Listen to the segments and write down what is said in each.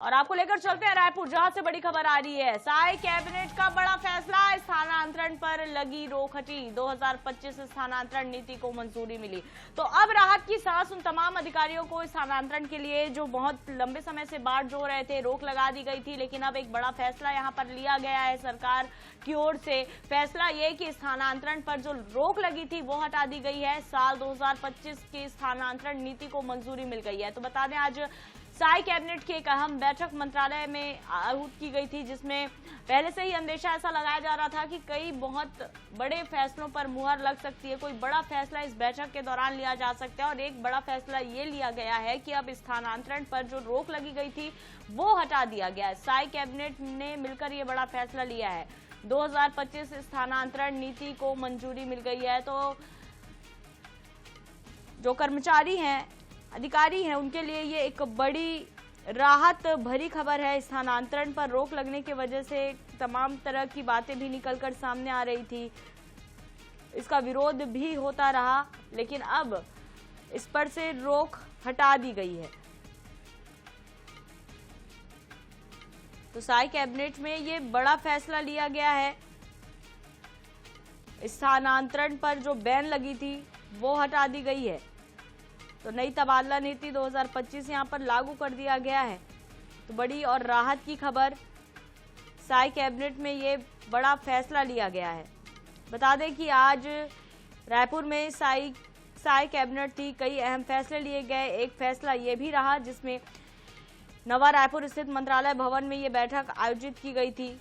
और आपको लेकर चलते हैं रायपुर, जहां से बड़ी खबर आ रही है। साई कैबिनेट का बड़ा फैसला, स्थानांतरण पर लगी रोक हटी। 2025 स्थानांतरण नीति को मंजूरी मिली, तो अब राहत की सांस उन तमाम अधिकारियों को स्थानांतरण के लिए जो बहुत लंबे समय से बाट जो रहे थे। रोक लगा दी गई थी, लेकिन अब एक बड़ा फैसला यहां पर लिया गया है सरकार की ओर से। फैसला ये कि स्थानांतरण पर जो रोक लगी थी वो हटा दी गई है। साल 2025 की स्थानांतरण नीति को मंजूरी मिल गई है। तो बता दें, आज साई कैबिनेट की एक अहम बैठक मंत्रालय में आहूत की गई थी, जिसमें पहले से ही अंदेशा ऐसा लगाया जा रहा था कि कई बहुत बड़े फैसलों पर मुहर लग सकती है। कोई बड़ा फैसला इस बैठक के दौरान लिया जा सकता है, और एक बड़ा फैसला ये लिया गया है कि अब स्थानांतरण पर जो रोक लगी गई थी वो हटा दिया गया है। साई कैबिनेट ने मिलकर ये बड़ा फैसला लिया है। 2025 स्थानांतरण नीति को मंजूरी मिल गई है। तो जो कर्मचारी हैं, अधिकारी हैं, उनके लिए ये एक बड़ी राहत भरी खबर है। स्थानांतरण पर रोक लगने की वजह से तमाम तरह की बातें भी निकलकर सामने आ रही थी, इसका विरोध भी होता रहा, लेकिन अब इस पर से रोक हटा दी गई है। तो साई कैबिनेट में ये बड़ा फैसला लिया गया है। स्थानांतरण पर जो बैन लगी थी वो हटा दी गई है। तो नई तबादला नीति 2025 यहां पर लागू कर दिया गया है। तो बड़ी और राहत की खबर, साई कैबिनेट में ये बड़ा फैसला लिया गया है। बता दें कि आज रायपुर में साई कैबिनेट थी, कई अहम फैसले लिए गए। एक फैसला ये भी रहा जिसमें नवा रायपुर स्थित मंत्रालय भवन में ये बैठक आयोजित की गई थी,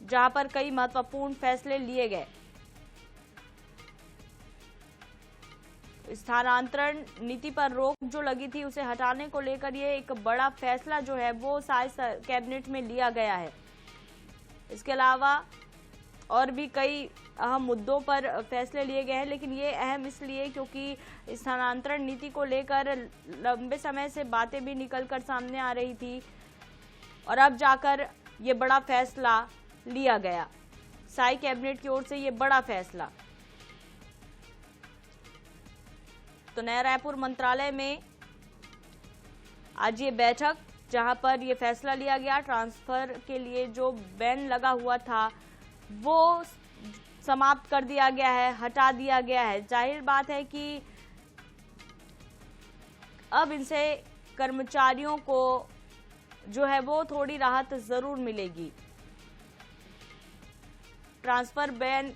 जहां पर कई महत्वपूर्ण फैसले लिए गए। स्थानांतरण नीति पर रोक जो लगी थी उसे हटाने को लेकर ये एक बड़ा फैसला जो है वो साई कैबिनेट में लिया गया है। इसके अलावा और भी कई अहम मुद्दों पर फैसले लिए गए हैं, लेकिन ये अहम इसलिए क्योंकि स्थानांतरण नीति को लेकर लंबे समय से बातें भी निकलकर सामने आ रही थी, और अब जाकर ये बड़ा फैसला लिया गया। साई कैबिनेट की ओर से ये बड़ा फैसला। तो नया रायपुर मंत्रालय में आज ये बैठक, जहां पर ये फैसला लिया गया, ट्रांसफर के लिए जो बैन लगा हुआ था वो समाप्त कर दिया गया है, हटा दिया गया है। जाहिर बात है कि अब इनसे कर्मचारियों को जो है वो थोड़ी राहत जरूर मिलेगी। ट्रांसफर बैन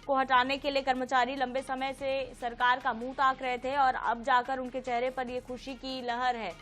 को हटाने के लिए कर्मचारी लंबे समय से सरकार का मुंह ताक रहे थे, और अब जाकर उनके चेहरे पर ये खुशी की लहर है।